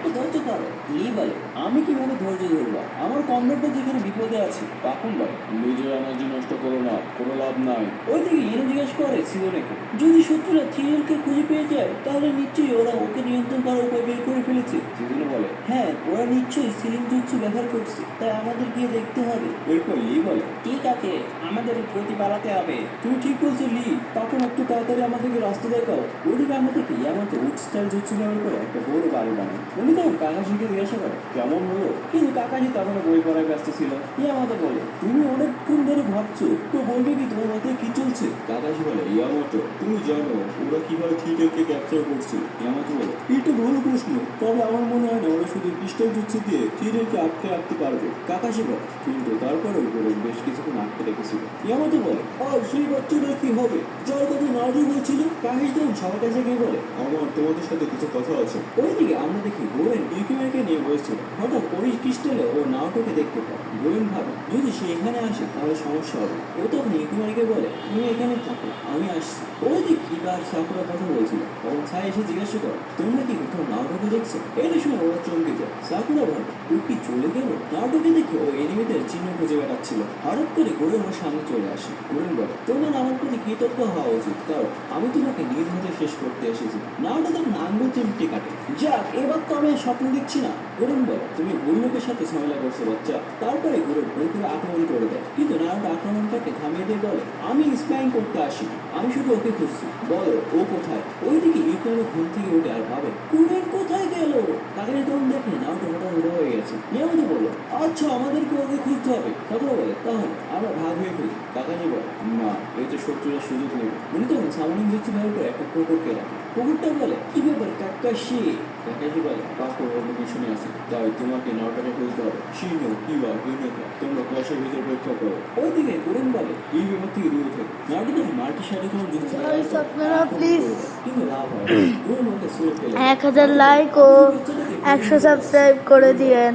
একটু ধৈর্য ধরো। লি বলে, আমি কিভাবে ধৈর্য ধরবো? আমার কমরেডটা যেখানে বিপদে আছে। তখন বলে, নিজের এনার্জি নষ্ট করো না, কোনো লাভ নাই। ওইদিকে ইনো জিজ্ঞেস করে সিজনেকে, যদি শত্রুরা থ্রিলকে খুঁজে পেয়ে যায় তাহলে নিশ্চয়ই ওরা ওকে নিয়ন্ত্রণ করার উপায় বের করে ফেলেছে। সিজনে বলে, হ্যাঁ, ওরা নিশ্চয়ই সিলিং জুৎসু ব্যবহার করছে, তাই আমাদের গিয়ে দেখতে হবে। এরপর লি বলে, ঠিক আছে, আমাদের প্রতি পালাতে হবে। তুমি ঠিক বলছো লি, তখন একটু তাড়াতাড়ি আমাদেরকে রাস্তা দেখাও। ওদিকে আমরা দেখি ইয়ামাতো উড স্টাইল জুৎসু ব্যবহার করে একটা বড় বাড়ি বানায়। উনি তখন কাকাশিকে জিজ্ঞাসা করে, কেমন হলো? কিন্তু কাকাশি তখনও বই পড়ায় ব্যস্ত ছিল। ইয়ামাতো বলে, তুমি অনেকক্ষণ ধরে ভাবছো, তো বলবে কি তোমার মাথায় কি চলছে? কাকাশি বলে, ইয়ামাতো, তুমি জানো ওরা কিভাবে থিয়েটারকে ক্যাপচার করছে? ইয়ামাতো বলে, এটা ভালো প্রশ্ন, তবে আমার মনে হয় না ওরা শুধু ক্রিস্টাল জুৎসু দিয়ে থিয়েটারকে আটকে রাখতে পারবে। কাকাশি বলে, কিন্তু তারপরেও ওরা বেশ কিছুক্ষণ আটকে রেখেছিল। ইয়ামাতো বলে, আর সেই বাচ্চাটা কি হবে যার কথা নারু বলছিল? কাকাশি তখন সবার কাছে গিয়ে বলে, আমার তোমাদের সাথে কিছু কথা আছে। ওইদিকে আমরা দেখি গোয়েন ইউকিমেকে নিয়ে বসছিল। হঠাৎ ওই ক্রিস্টালে ও নাওটোকে দেখতে পায়। গোয়েন ভাবে, যদি সে এখানে আসে তাহলে সমস্যা হবে। ও তখন ইউকিমারিকে বলে, তুমি এখানে থাকো, আমি আসছি। ওইদিকে কিবা আর সাকুরা কথা বলছিল। তখন ছাই এসে জিজ্ঞাসা করে, তোমরা কি কোথাও নাওটোকে দেখছো? এটা শুনে ওরা চমকে যায়। সাকুরা ভাবে, ও কি চলে গেল? নাওটোকে দেখে ও এনিমিদের চিহ্ন খুঁজে বেড়াচ্ছিল। হঠাৎ করে গোয়েন ওর সামনে চলে আসে। গোয়েন বলে, তোমার আমার প্রতি কৃতজ্ঞ হওয়া উচিত, কারণ আমি তোমাকে নিজ হাতে শেষ করতে এসেছি। নাওটো তখন আঙ্গুল চিমটি কাটে। যাক, এবার তো আমি আর স্বপ্ন দেখছি না। গোরেন বলে, তুমি ভুল লোকের সাথে ঝামেলা করছো বাচ্চা। তারপরে গোরেন ভুল করে আক্রমণ করে দেয়, কিন্তু নারুটো আক্রমণটাকে থামিয়ে দিয়ে বলে, আমি স্প্যাইং করতে আসি, আমি শুধু ওকে খুঁজছি, বলো ও কোথায়? ওইদিকে ইউকিনো ঘুম থেকে উঠে আর ভাবে, গোরেন কোথায় গেল? তাকে তখন দেখে নারুটো হঠাৎ উড়ে হয়ে গেছে। ইয়ামাতো বলল, আচ্ছা, আমাদেরকে ওকে খুঁজতে হবে। সাকুরা বলে, তাহলে আমরা ভাগ হয়ে খুঁজি। কাকাজি বলে, না, এতে শত্রুরা সুযোগ নেবে। উনি তখন সামনে জুৎসু ব্যবহার করে একটা কুকুরকে রাখে। কুকুরটা বলে, কি ব্যাপার কাকাশি? কাকাশি বলে, পাকো ওর পিছনে আছে, তাই তোমাকে নাওটাকে খুঁজতে হবে। শিনো কিবা ইউনেকা, তোমরা ক্লাসের ভিতরে অপেক্ষা করো। ওইদিকে গোরেন বলে, এই ব্যাপার থেকে দূরে থাকো। নাওটো তখন মাল্টি শাড়ি কোনো জুৎসু Guys, আপনারা প্লিজ কিন্তু লাভ হয় না। গোরেন ওকে সুরে ফেলে 1000 লাইক ও 100 সাবস্ক্রাইব করে দিয়েন,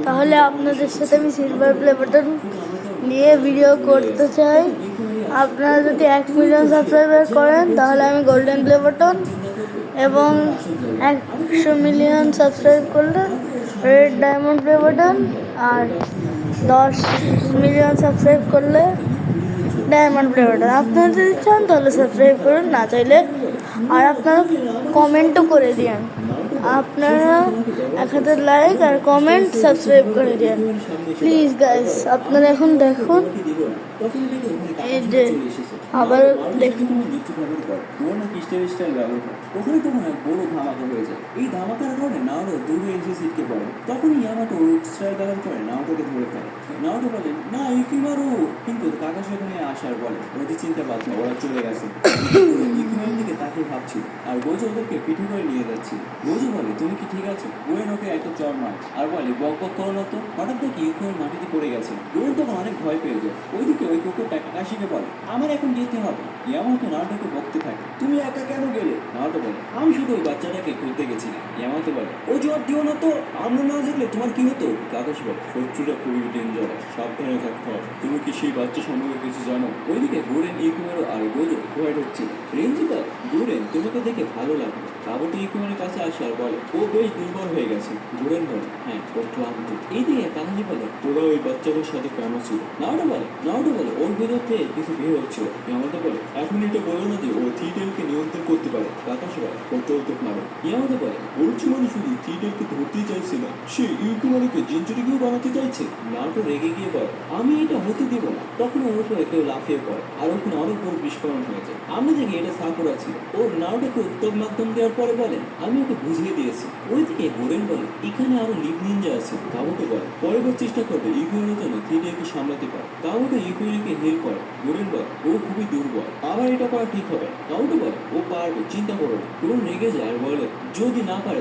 তাহলে আপনাদের সাথে আমি সিলভার প্লে বাটন নিয়ে ভিডিও করতে চাই। আপনারা যদি 1 মিলিয়ন সাবস্ক্রাইবার করেন তাহলে আমি গোল্ডেন প্লে বাটন, এবং 100 মিলিয়ন সাবস্ক্রাইব করলে রেড ডায়মন্ড প্লে বাটন, আর 10 মিলিয়ন সাবস্ক্রাইব করলে ডায়মন্ড প্লে বাটন। আপনারা যদি চান তাহলে সাবস্ক্রাইব করুন, না চাইলে আর আপনারা কমেন্টও করে দিন। আপনারা 1000 লাইক আর কমেন্ট সাবস্ক্রাইব করে দিন প্লিজ গাইস। আপনারা এখন দেখুন, এই যে আবার দেখুন, ওখানে তখন এক বড় ধামাকা হয়ে যায়। এই ধামাকার কারণে নাওটো দূরে এসে ছিটকে পড়ে। তখন ইয়ামাটো স্ট্রাইক ব্যবহার করে নাওটোকে ধরে ফেলে। নাওটো বলে, না ইকিমারু, কিন্তু কাকাশি ওখানে আসার বলে, ওদের চিন্তা বাদ না, ওরা চলে গেছে। ইকিমারুর দিকে তাকে ভাবছিল, আর গোজো ওদেরকে পিঠে করে নিয়ে যাচ্ছিল। গোজো বলে, তুমি কি ঠিক আছো? গোয়েন ওকে একটা চড় মারে আর বলে, বক বক করো না তো। হঠাৎ দেখি ইকিমারু মাটিতে পড়ে গেছে। গোয়েন তখন অনেক ভয় পেয়ে যায়। ওইদিকে ওই কুকুরটা কাকাশিকে বলে, আমার এখন যেতে হবে। ইয়ামাতো নাওটোকে বকতে থাকে, তুমি একা কেন গেলে? নাওটো বলে, আমি শুধু ওই বাচ্চাটাকে খুঁজতে গেছিলাম। ইয়ামাতো বলে, ও জোর দিও না তো, আমরা না দেখলে তোমার কি হতো? কাকাশি বলে, শত্রুটা খুবই ডেঞ্জারাস, সাবধানে থাকতে হবে। তুমি কি সেই বাচ্চা সম্পর্কে কিছু জানো? ওইদিকে গোরেন ইকুমেরো আর গোজো ভয় ঢুকছিল। রেঞ্জিতা, গোরেন তোমাকে দেখে ভালো লাগলো। কাবুটো ইকুমের কাছে আসে আর বলে, ও বেশ দুর্বল হয়ে গেছে। গোরেন বলে, হ্যাঁ, ও ক্লান্ত। এইদিকে কাকাশি বলে, তোরা ওই বাচ্চাদের সাথে কেমন ছিল? নাওটো বলে, ওর ভেতর থেকে কিছু বের হচ্ছিল। ইয়ামাতো বলে, এখন এটা বলো না যে ও থিয়েটারকে নিয়ন্ত্রণ করতে পারে। কাকাশি বলে, করতে পারে। ইয়ামাতো বলে, বলছি মানে শুধু থিয়েটারকে ধরতেই চাইছে না, সে ইউকিমারিকে জিনচুরিকেও বানাতে চাইছে। নাওটো রেগে গিয়ে বলে, আমি এটা হতে দেবো না। তখন ওর উপরে কেউ লাফিয়ে পড়ে আর ওখানে অনেক বড় বিস্ফোরণ হয়ে যায়। আমরা দেখি এটা সাকুরা ছিল। ও নাওটোকে উত্তম মাধ্যম দেওয়ার পরে বলে, আমি ওকে বুঝিয়ে দিয়েছি। ওইদিকে গোরেন বলে, এখানে আরো লিভ নিনজা আছে। কাবুটো বলে, পরের চেষ্টা করবে ইকুয়ের জন্য থিয়েটারকে সামলাতে পারে। কাবুটো ইকুয়েরকে হেল্প করে। গোরেন বলে, ও খুবই দুর্বল, আবার এটা করা ঠিক হবে। কাবুটো বলে, ও পারবে, চিন্তা করো না। গোরেন রেগে যায় আর বলে, যদি না পারে